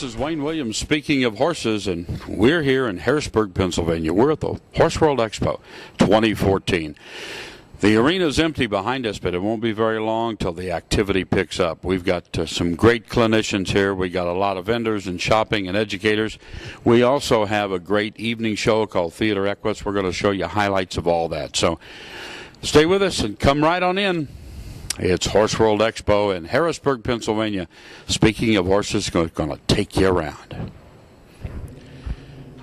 is Wayne Williams speaking of horses, and we're here in Harrisburg, Pennsylvania. We're at the Horse World Expo 2014. The arena's empty behind us, but it won't be very long till the activity picks up. We've got some great clinicians here. We got a lot of vendors and shopping and educators. We also have a great evening show called Theater Equus. We're going to show you highlights of all that. So stay with us and come right on in. It's Horse World Expo in Harrisburg, Pennsylvania. Speaking of horses, going to take you around.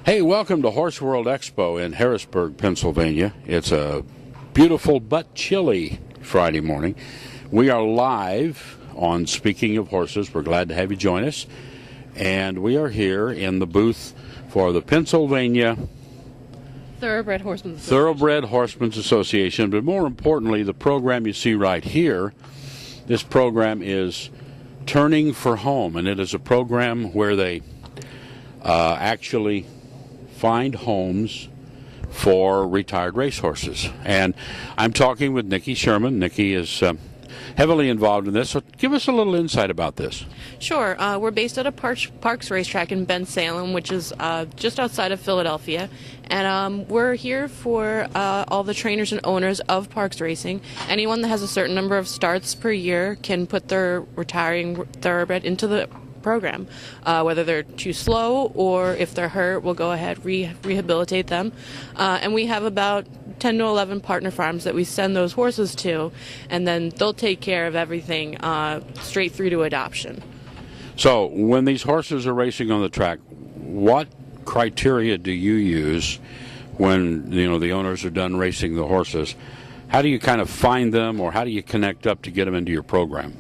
Hey, welcome to Horse World Expo in Harrisburg, Pennsylvania. It's a beautiful but chilly Friday morning. We are live on Speaking of Horses. We're glad to have you join us. And we are here in the booth for the Pennsylvania Thoroughbred Horsemen's Association, but more importantly, the program you see right here, this program is Turning for Home, and it is a program where they actually find homes for retired racehorses. And I'm talking with Nikki Sherman. Nikki is heavily involved in this, so give us a little insight about this. Sure. We're based at a Parks racetrack in Bensalem, which is just outside of Philadelphia. And we're here for all the trainers and owners of Parks Racing. Anyone that has a certain number of starts per year can put their retiring thoroughbred into the program. Whether they're too slow or if they're hurt, we'll go ahead rehabilitate them. And we have about 10 to 11 partner farms that we send those horses to, and then they'll take care of everything straight through to adoption. So when these horses are racing on the track, what criteria do you use when the owners are done racing the horses? How do you kind of find them, or how do you connect up to get them into your program?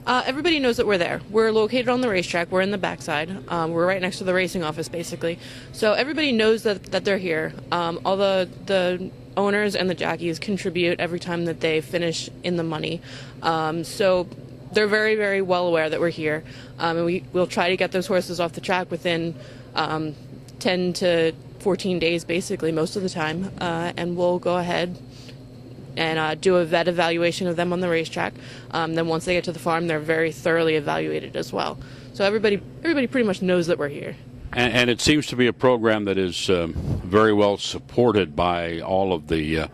Everybody knows that we're there. We're located on the racetrack. We're in the backside. We're right next to the racing office, basically. So everybody knows that they're here. All the owners and the jockeys contribute every time that they finish in the money. So they're very, very well aware that we're here. And we'll try to get those horses off the track within 10 to 14 days, basically, most of the time. And we'll go ahead and do a vet evaluation of them on the racetrack. Then once they get to the farm, they're very thoroughly evaluated as well. So everybody pretty much knows that we're here. And it seems to be a program that is very well supported by all of the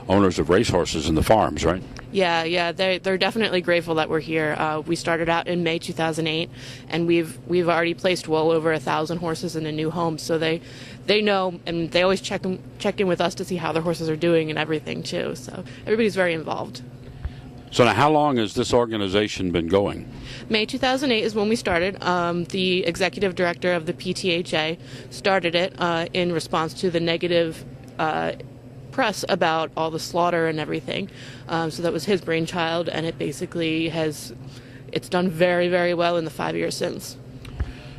owners of racehorses in the farms, right? Yeah, they're definitely grateful that we're here. We started out in May 2008, and we've already placed well over 1,000 horses in a new home. So they know, and they always check in with us to see how their horses are doing and everything too. So everybody's very involved. So now, how long has this organization been going? May 2008 is when we started. The executive director of the PTHA started it in response to the negative press about all the slaughter and everything. So that was his brainchild, and it basically it's done very, very well in the 5 years since.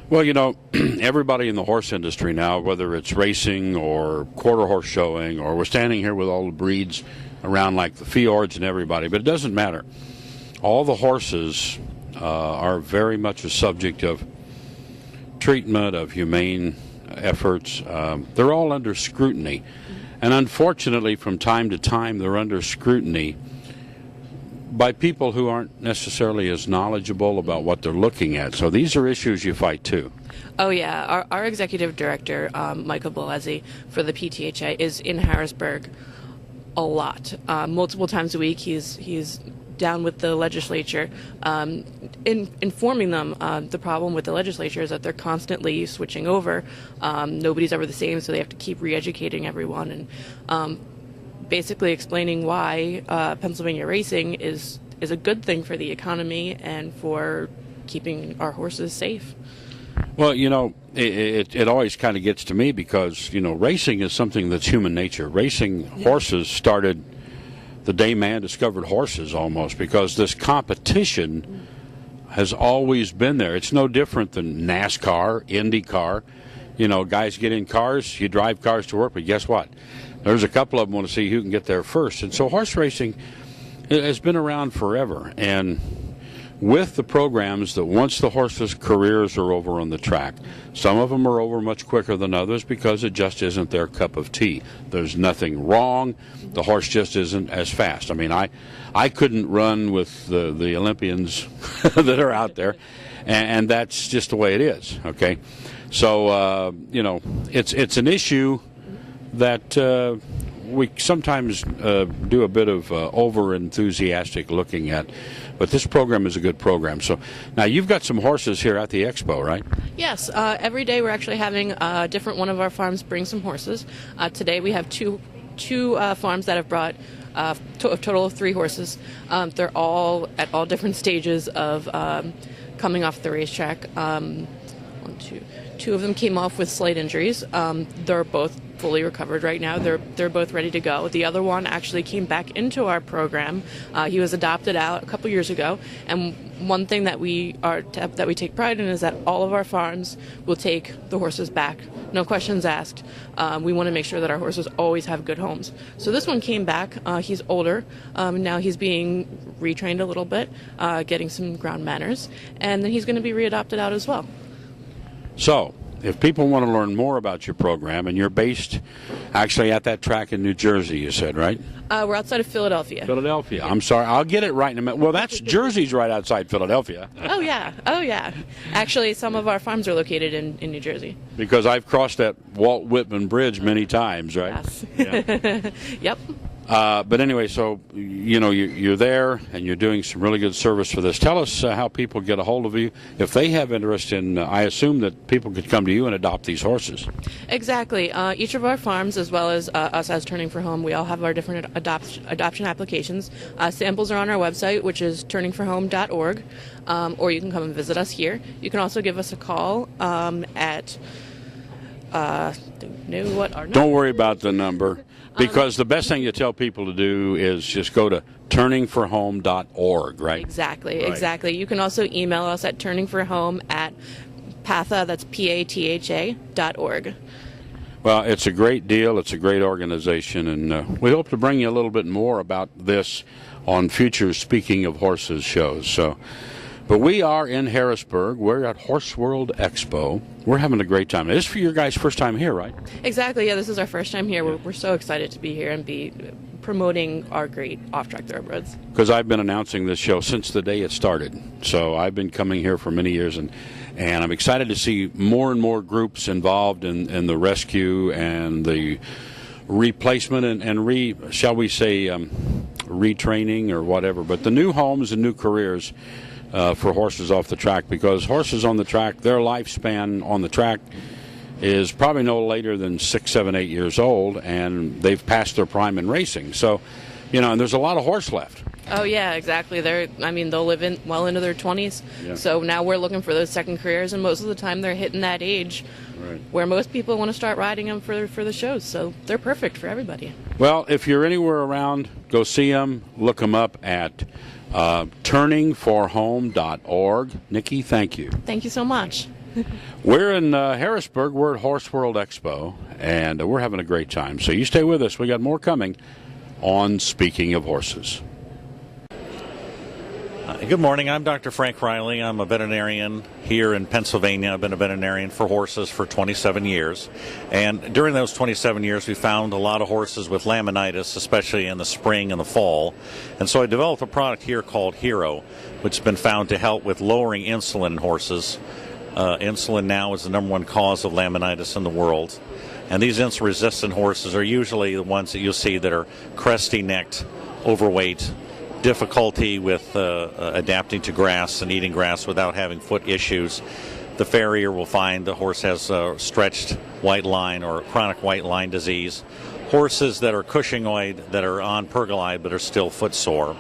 Well, everybody in the horse industry now, whether it's racing or quarter horse showing, or we're standing here with all the breeds around like the fjords and everybody, but it doesn't matter. All the horses are very much a subject of treatment, of humane efforts. They're all under scrutiny. And unfortunately, from time to time, they're under scrutiny by people who aren't necessarily as knowledgeable about what they're looking at. So these are issues you fight too. Oh, yeah. Our executive director, Michael Bolesi, for the PTHA, is in Harrisburg a lot. Multiple times a week, he's down with the legislature, informing them. The problem with the legislature is that they're constantly switching over. Nobody's ever the same, so they have to keep re-educating everyone and basically explaining why Pennsylvania racing is a good thing for the economy and for keeping our horses safe. Well, it always kind of gets to me because, racing is something that's human nature. Racing horses started the day man discovered horses almost, because this competition has always been there. It's no different than NASCAR, IndyCar. Guys get in cars, you drive cars to work, but guess what? There's a couple of them want to see who can get there first. And so horse racing has been around forever. And with the programs that once the horses' careers are over on the track, some of them are over much quicker than others because it just isn't their cup of tea. There's nothing wrong. The horse just isn't as fast. I mean, I couldn't run with the Olympians that are out there. and that's just the way it is. Okay, so it's an issue that we sometimes do a bit of over enthusiastic looking at. But this program is a good program. So now you've got some horses here at the Expo, right? Yes, every day we're actually having a different one of our farms bring some horses. Today we have two farms that have brought a total of 3 horses. They're all at all different stages of coming off the racetrack. Two of them came off with slight injuries. They're both fully recovered right now. They're both ready to go. The other one actually came back into our program. He was adopted out a couple years ago, and one thing that we take pride in is that all of our farms will take the horses back, no questions asked. We want to make sure that our horses always have good homes. So this one came back. He's older. Now he's being retrained a little bit, getting some ground manners, and then he's going to be readopted out as well. So, if people want to learn more about your program, and you're based actually at that track in New Jersey, you said, right? We're outside of Philadelphia. Philadelphia. I'm sorry. I'll get it right in a minute. Well, that's Jersey's right outside Philadelphia. Oh, yeah. Actually, some of our farms are located in New Jersey. Because I've crossed that Walt Whitman Bridge many times, right? Yes. Yeah. Yep. But anyway, so, you're there, and you're doing some really good service for this. Tell us how people get a hold of you. If they have interest in, I assume that people could come to you and adopt these horses. Exactly. Each of our farms, as well as us as Turning for Home, we all have our different adoption applications. Samples are on our website, which is turningforhome.org, or you can come and visit us here. You can also give us a call at... Don't worry about the number. Because the best thing to tell people to do is just go to turningforhome.org, right? Exactly. You can also email us at turningforhome@patha, that's PATHA.org. Well, it's a great deal. It's a great organization, and we hope to bring you a little bit more about this on future Speaking of Horses shows. But we are in Harrisburg. We're at Horse World Expo. We're having a great time. This is for your guys' first time here, right? Exactly. Yeah, this is our first time here. We're so excited to be here and be promoting our great off-track thoroughbreds. Because I've been announcing this show since the day it started. So I've been coming here for many years, and I'm excited to see more and more groups involved in the rescue and the replacement and retraining or whatever. But the new homes and new careers for horses off the track, because horses on the track, their lifespan on the track is probably no later than 6, 7, 8 years old, and they've passed their prime in racing. So, and there's a lot of horse left. Oh yeah, exactly. They'll live well into their 20s. Yeah. So now we're looking for those second careers, and most of the time they're hitting that age where most people want to start riding them for the shows. So they're perfect for everybody. Well, if you're anywhere around, go see them. Look them up at turningforhome.org. Nikki, thank you. Thank you so much. We're in Harrisburg. We're at Horse World Expo, and we're having a great time. So you stay with us. We got more coming on Speaking of Horses. Good morning. I'm Dr. Frank Riley. I'm a veterinarian here in Pennsylvania. I've been a veterinarian for horses for 27 years. And during those 27 years, we found a lot of horses with laminitis, especially in the spring and the fall. And so I developed a product here called Hero, which has been found to help with lowering insulin in horses. Insulin now is the number one cause of laminitis in the world. And these insulin-resistant horses are usually the ones that you'll see that are crusty-necked, overweight, difficulty with adapting to grass and eating grass without having foot issues. The farrier will find the horse has stretched white line or chronic white line disease. Horses that are Cushingoid, that are on pergolide but are still footsore.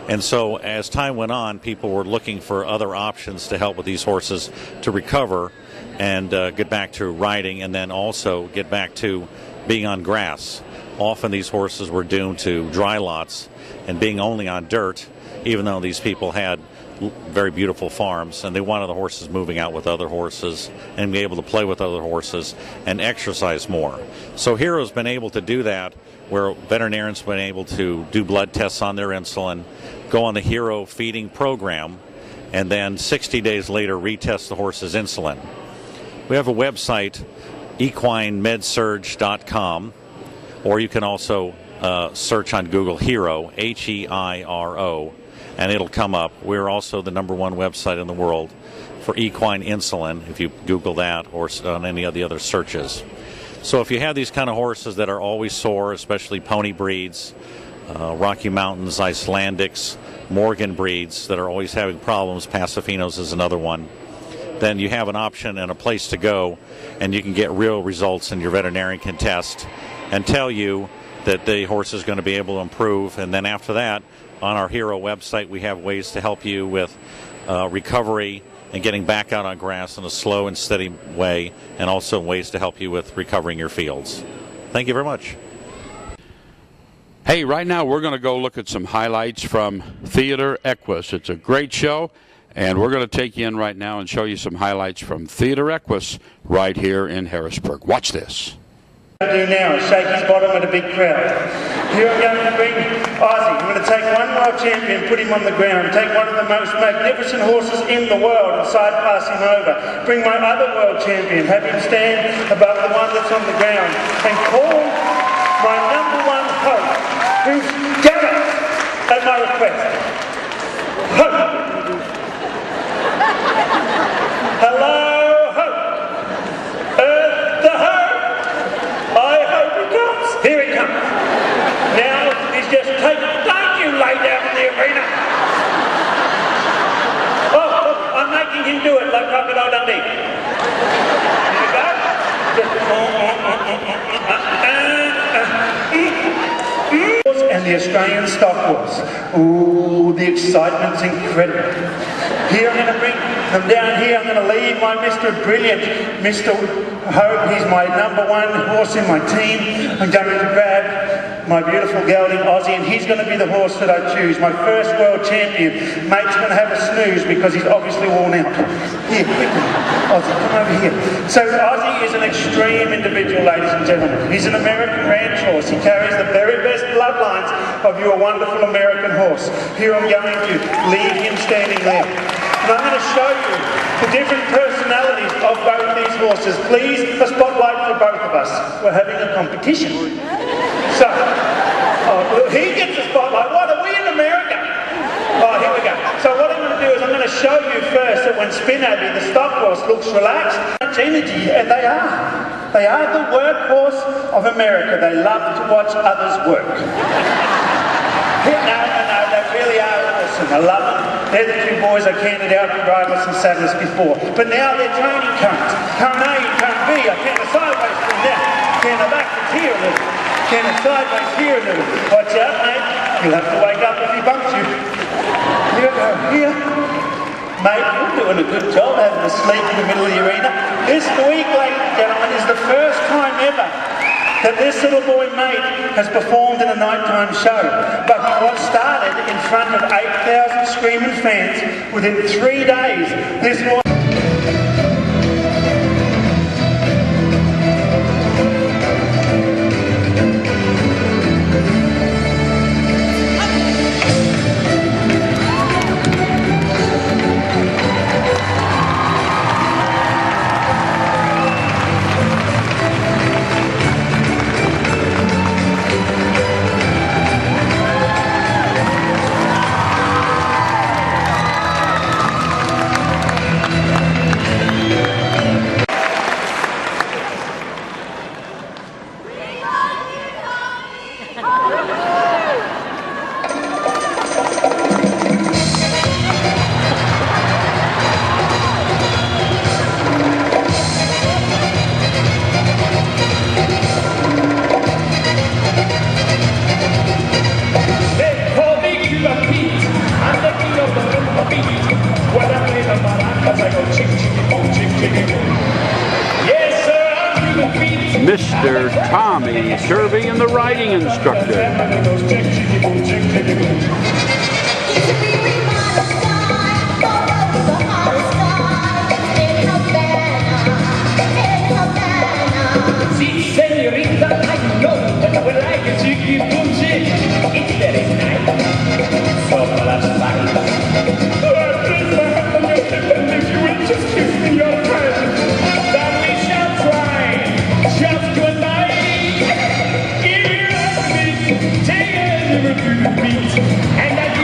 And so as time went on, people were looking for other options to help with these horses to recover and get back to riding, and then also get back to being on grass. Often these horses were doomed to dry lots and being only on dirt, even though these people had very beautiful farms, and they wanted the horses moving out with other horses and be able to play with other horses and exercise more. So Hero's been able to do that, where veterinarians have been able to do blood tests on their insulin, go on the Hero feeding program, and then 60 days later retest the horse's insulin. We have a website, equinemedsurge.com, or you can also search on Google Hero, Heiro, and it'll come up. We're also the #1 website in the world for equine insulin, if you Google that, or on any of the other searches. So if you have these kind of horses that are always sore, especially pony breeds, Rocky Mountains, Icelandics, Morgan breeds that are always having problems, Pasafinos is another one, then you have an option and a place to go, and you can get real results, and your veterinarian can test and tell you that the horse is going to be able to improve. And then after that, on our Hero website, we have ways to help you with recovery and getting back out on grass in a slow and steady way, and also ways to help you with recovering your fields. Thank you very much. Hey, right now we're going to go look at some highlights from Theater Equus. It's a great show, and we're going to take you in right now and show you some highlights from Theater Equus right here in Harrisburg. Watch this. What I'm going to do now is shake his bottom with a big crowd. Here I'm going to bring Ozzy. I'm going to take one world champion, put him on the ground, take one of the most magnificent horses in the world and side pass him over. Bring my other world champion, have him stand above the one that's on the ground, and call my number one hope, who's gathered at my request. Hope! Hello, Hope! Earth the Hope! I hope he comes. Here he comes. Now he's just taken. Don't you lay down in the arena. Oh, look, I'm making him do it like Crocodile Dundee. Here we go. And the Australian stock horse. Ooh, the excitement's incredible. Here I'm going to bring them down here. I'm going to leave my Mr. Brilliant, Mr. Hope. He's my number one horse in my team. I'm going to grab my beautiful gelding Aussie, and he's going to be the horse that I choose. My first world champion. Mate's going to have a snooze because he's obviously worn out. Here, quickly. Aussie, come over here. So Aussie is an extreme individual, ladies and gentlemen. He's an American ranch horse. He carries the very best bloodlines of your wonderful American horse. Here I'm going to leave him standing there. And I'm going to show you the different personalities of both these horses. Please, a spotlight for both of us. We're having a competition. So, he gets a spotlight. What, are we in America? Oh, here we go. So what I'm going to do is I'm going to show you first that when Spin Abbey, the stock horse, looks relaxed, much energy, and they are. They are the workhorse of America. They love to watch others work. No, they really are awesome. I love them. They're the two boys I canted out to drive us and saddle us before. But now they're training cones. Cone A and cone B. I canter sideways from there. Canter backwards here a little. Canter sideways here a little. Watch out, mate. You'll have to wake up if he bumps you. Here, go. Here. Mate, you're doing a good job having a sleep in the middle of the arena. This week, ladies and gentlemen, is the first time ever that this little boy mate has performed in a nighttime show. But he was started in front of 8,000 screaming fans within 3 days. This was Mr. Tommy Kirby and the riding instructor. Si, senorita, I know that I would like a cheeky bougie. It's very nice. So much fun. If you will just give me your hand, then we shall try. Just good night. Give you a beat, take a little beat, and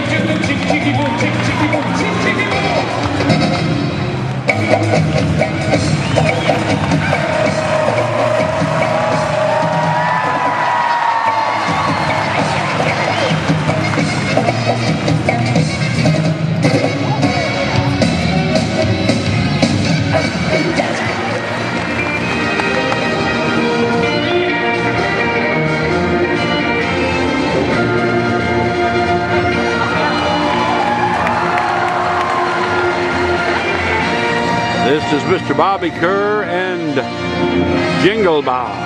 This is Mr. Bobby Kerr and Jingle Bob.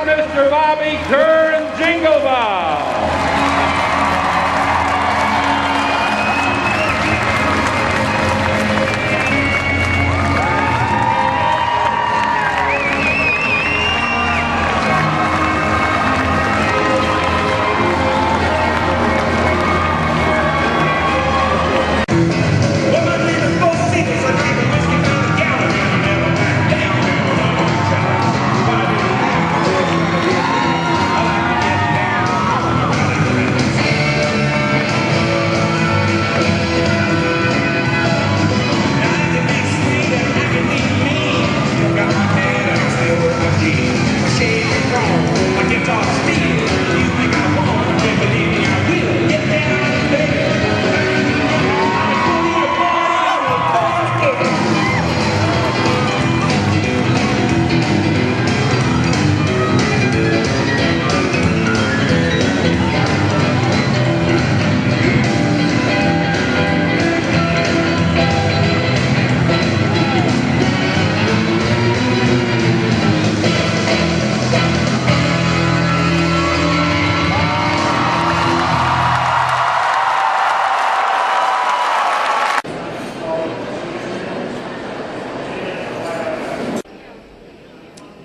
Mr. Bobby Kerr and Jingle Bob.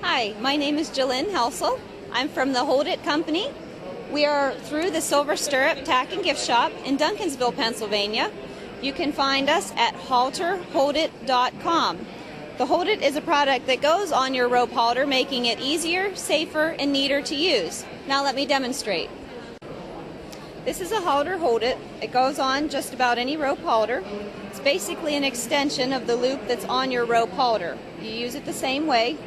Hi, my name is Jalen Helsel. I'm from the Hold It Company. We are through the Silver Stirrup Tack and Gift Shop in Duncansville, Pennsylvania. You can find us at halterholdit.com. The Hold It is a product that goes on your rope halter, making it easier, safer, and neater to use. Now let me demonstrate. This is a halter Hold It. It goes on just about any rope halter. It's basically an extension of the loop that's on your rope halter. You use it the same way.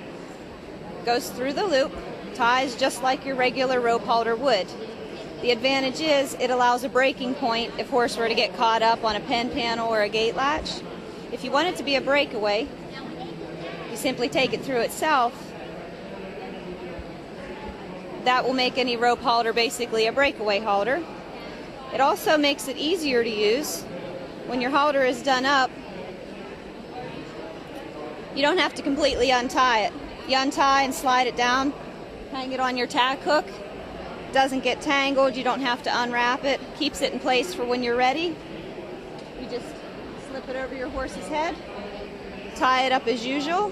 Goes through the loop, ties just like your regular rope halter would. The advantage is it allows a breaking point if horse were to get caught up on a pen panel or a gate latch. If you want it to be a breakaway, you simply take it through itself. That will make any rope halter basically a breakaway halter. It also makes it easier to use. When your halter is done up, you don't have to completely untie it. You untie and slide it down, hang it on your tack hook. Doesn't get tangled, you don't have to unwrap it. Keeps it in place for when you're ready. You just slip it over your horse's head, tie it up as usual.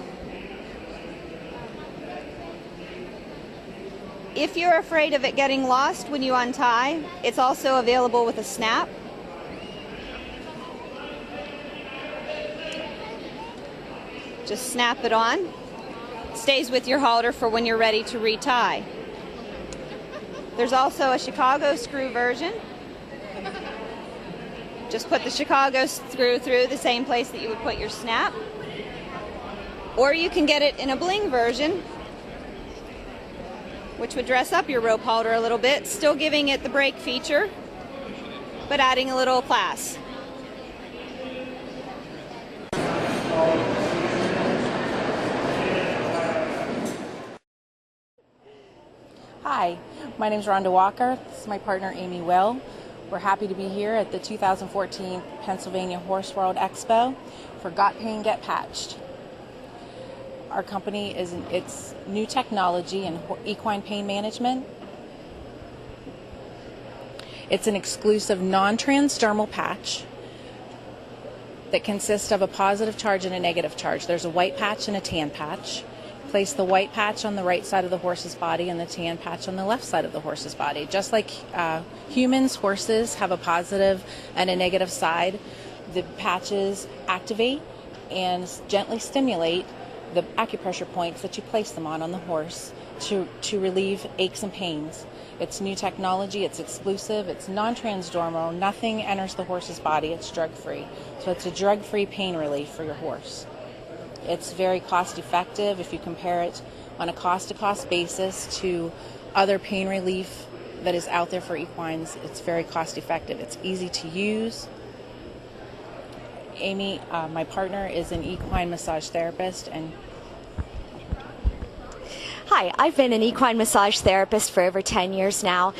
If you're afraid of it getting lost when you untie, it's also available with a snap. Just snap it on. Stays with your halter for when you're ready to retie. There's also a Chicago screw version. Just put the Chicago screw through the same place that you would put your snap. Or you can get it in a bling version, which would dress up your rope halter a little bit, still giving it the brake feature, but adding a little class. Hi, my name is Rhonda Walker. This is my partner Amy Will. We're happy to be here at the 2014 Pennsylvania Horse World Expo for Got Pain, Get Patched. Our company is its new technology in equine pain management. It's an exclusive non-transdermal patch that consists of a positive charge and a negative charge. There's a white patch and a tan patch. Place the white patch on the right side of the horse's body and the tan patch on the left side of the horse's body. Just like humans, horses have a positive and a negative side. The patches activate and gently stimulate the acupressure points that you place them on the horse. to relieve aches and pains. It's new technology, it's exclusive, it's non-transdermal, nothing enters the horse's body, it's drug-free. So it's a drug-free pain relief for your horse. It's very cost-effective if you compare it on a cost-to-cost basis to other pain relief that is out there for equines. It's very cost-effective. It's easy to use. Amy, my partner, is an equine massage therapist, and Hi, I've been an equine massage therapist for over 10 years now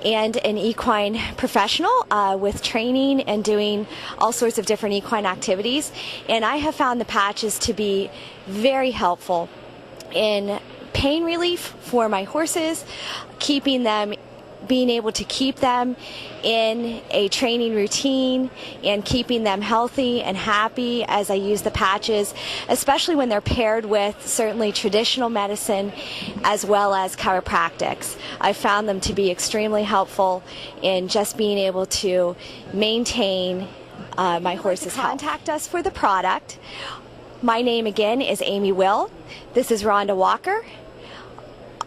and an equine professional with training and doing all sorts of different equine activities. And I have found the patches to be very helpful in pain relief for my horses, being able to keep them in a training routine and keeping them healthy and happy as I use the patches, especially when they're paired with certainly traditional medicine as well as chiropractics. I found them to be extremely helpful in just being able to maintain my horse's health. Contact us for the product. My name again is Amy Will. This is Rhonda Walker.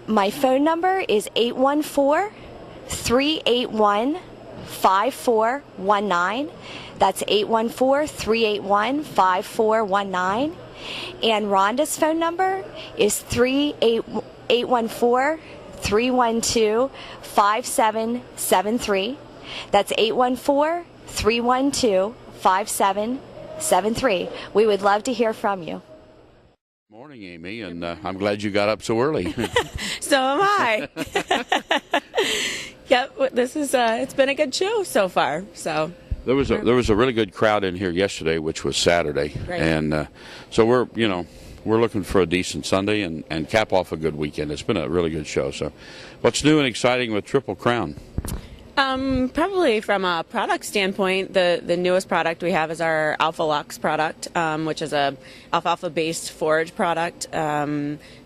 My phone number is 814-381-5419. That's 814-381-5419. And Rhonda's phone number is 812-5773. That's 814-312-5773. We would love to hear from you. Morning, Amy, and I'm glad you got up so early. So am I. Yep, this is it's been a good show so far. So There was a really good crowd in here yesterday, which was Saturday, Right. and so we're looking for a decent Sunday and cap off a good weekend. It's been a really good show. So, what's new and exciting with Triple Crown? Probably from a product standpoint, the newest product we have is our Alpha Lux product, which is a alfalfa-based forage product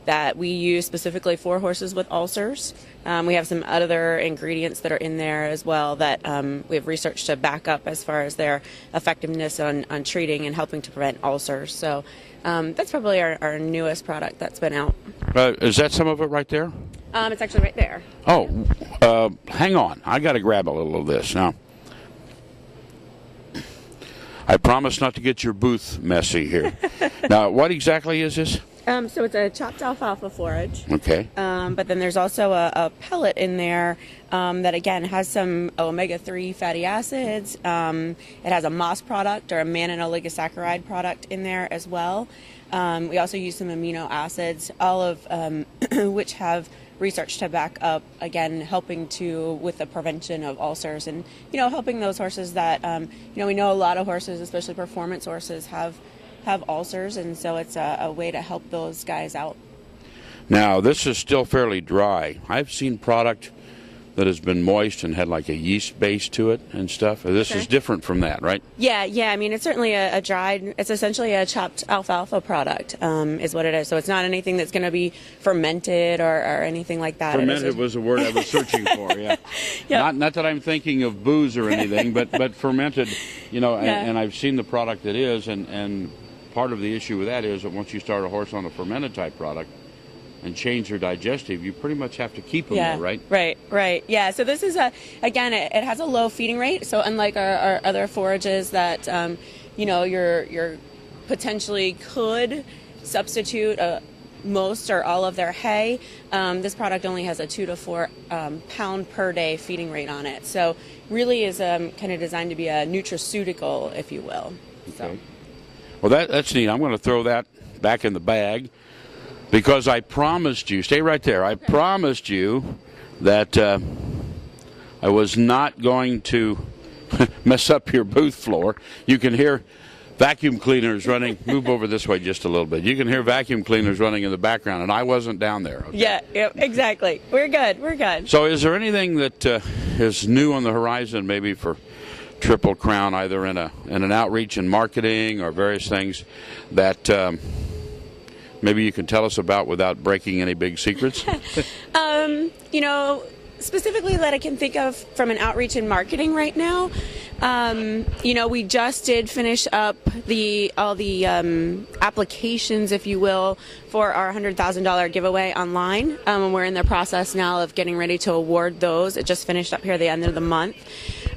that we use specifically for horses with ulcers. We have some other ingredients that are in there as well that we have researched to back up as far as their effectiveness on treating and helping to prevent ulcers. So that's probably our newest product that's been out. Is that some of it right there? It's actually right there. Oh, hang on. I got to grab a little of this now. I promise not to get your booth messy here. Now, what exactly is this? So it's a chopped alfalfa forage. Okay. But then there's also a pellet in there that, again, has some omega-3 fatty acids. It has a moss product or a mannan oligosaccharide product in there as well. We also use some amino acids, all of which have research to back up, again, helping with the prevention of ulcers and, helping those horses that, we know a lot of horses, especially performance horses, have ulcers, and so it's a way to help those guys out. Now, this is still fairly dry. I've seen product that has been moist and had like a yeast base to it and stuff. This is different from that, right? Yeah. I mean, it's certainly a dried, it's essentially a chopped alfalfa product, is what it is. So it's not anything that's going to be fermented or anything like that. Fermented was the word I was searching for, yeah. Yep. Not that I'm thinking of booze or anything, but fermented, and I've seen the product it is, and part of the issue with that is that once you start a horse on a fermented type product and change their digestive, you pretty much have to keep them there, right? Right. Yeah, so this is, again, it has a low feeding rate. So unlike our other forages that, you're potentially could substitute most or all of their hay, this product only has a 2 to 4 pound per day feeding rate on it. So really is kind of designed to be a nutraceutical, if you will. Okay. So. Well, that's neat. I'm going to throw that back in the bag because I promised you, stay right there, I promised you that I was not going to mess up your booth floor. You can hear vacuum cleaners running. Move over this way just a little bit. You can hear vacuum cleaners running in the background, and I wasn't down there. Okay? Yeah, exactly. We're good. So is there anything that is new on the horizon maybe for Triple Crown, either in an outreach and marketing or various things that maybe you can tell us about without breaking any big secrets? Specifically that I can think of from an outreach and marketing right now, We just did finish up all the applications, if you will, for our $100,000 giveaway online. We're in the process now of getting ready to award those. It just finished up here at the end of the month.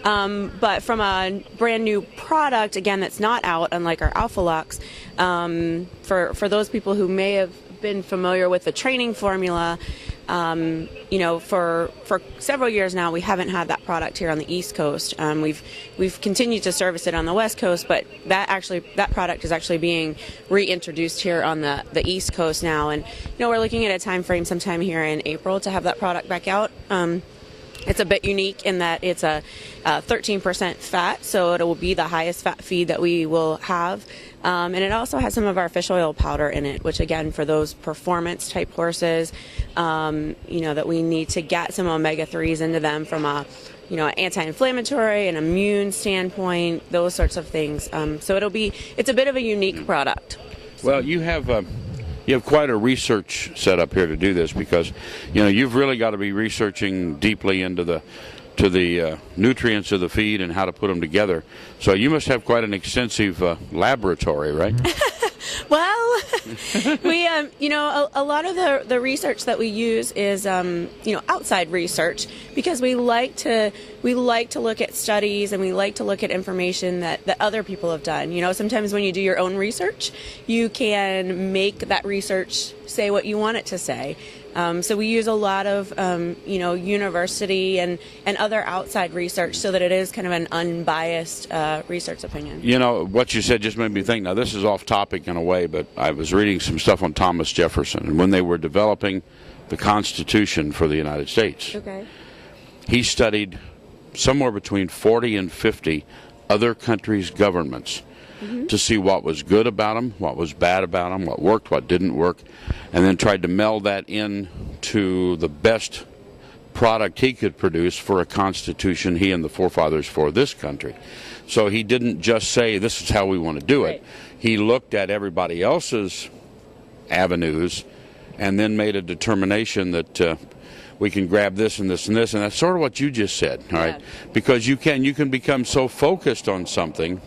But from a brand new product, again, that's not out, unlike our Alpha Lux, for those people who may have been familiar with the training formula, for several years now, we haven't had that product here on the East Coast. We've continued to service it on the West Coast, but that product is actually being reintroduced here on the East Coast now. And we're looking at a time frame sometime here in April to have that product back out. It's a bit unique in that it's a 13% fat, so it will be the highest fat feed that we will have. And it also has some of our fish oil powder in it, which again, for those performance type horses, that we need to get some omega-3s into them from a, anti-inflammatory and immune standpoint, those sorts of things. So it's a bit of a unique product. Well, you have quite a research set up here to do this, because you've really got to be researching deeply into the nutrients of the feed and how to put them together. So you must have quite an extensive laboratory, right? Well, we a lot of the research that we use is outside research, because we like to look at studies and we like to look at information that other people have done. Sometimes when you do your own research, you can make that research say what you want it to say. So we use a lot of university and other outside research, so that it is kind of an unbiased research opinion. What you said just made me think. Now, this is off topic in a way, but I was reading some stuff on Thomas Jefferson, and when they were developing the Constitution for the United States, he studied somewhere between 40 and 50 other countries' governments to see what was good about them, what was bad about them, what worked, what didn't work, and then tried to meld that into the best product he could produce for a constitution he and the forefathers for this country. So he didn't just say, this is how we want to do it. He looked at everybody else's avenues and then made a determination that we can grab this and this and this, and that's sort of what you just said, all right? Because you can become so focused on something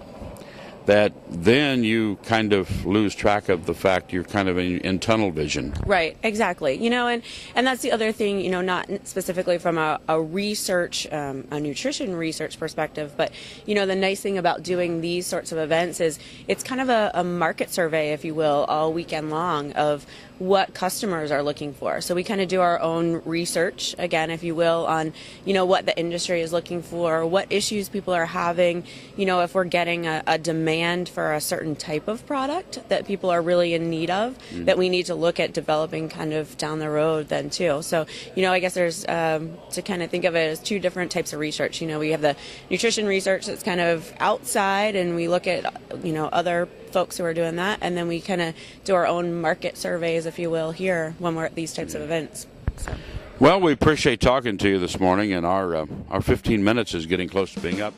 that then you kind of lose track of the fact you're kind of in tunnel vision. Right, exactly. And that's the other thing, not specifically from a research, a nutrition research perspective, but, the nice thing about doing these sorts of events is it's kind of a market survey, if you will, all weekend long of what customers are looking for. So we kind of do our own research, again, if you will, on, what the industry is looking for, what issues people are having, if we're getting a demand for a certain type of product that people are really in need of, that we need to look at developing kind of down the road then too. So, I guess there's, to kind of think of it as two different types of research. We have the nutrition research that's kind of outside, and we look at, other folks who are doing that, and then we kind of do our own market surveys, if you will, here when we're at these types of events. So. Well, we appreciate talking to you this morning, and our 15 minutes is getting close to being up.